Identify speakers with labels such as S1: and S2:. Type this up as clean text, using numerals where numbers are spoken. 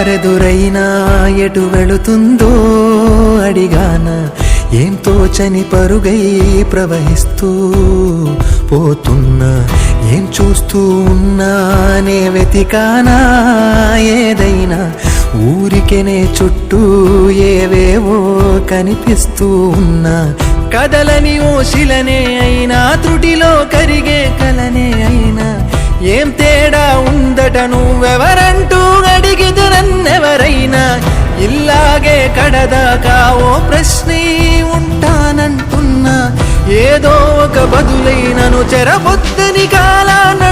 S1: దారెదురైనా ఎటు వెళుతుందో అడిగాన ఏం తోచని పరుగై ప్రవహిస్తూ పోతున్నా ఏం చూస్తూ ఉన్నానే వెతికానా ఏదైనా ఊరికెనే చుట్టూ ఏవేవో కనిపిస్తూ ఉన్నా కదలని ఓ శిలనే అయినా త్రుటిలో కరిగే కలనే అయినా ఏం తేడా ఉందట నువ్వెవరంటూ అడిగితే నన్నెవరైనా ఇల్లాగే కడదాకా ఓ ప్రశ్నే ఉంటానంటున్నా ఏదో ఒక బదులైనను చెరబొద్దని కాలాన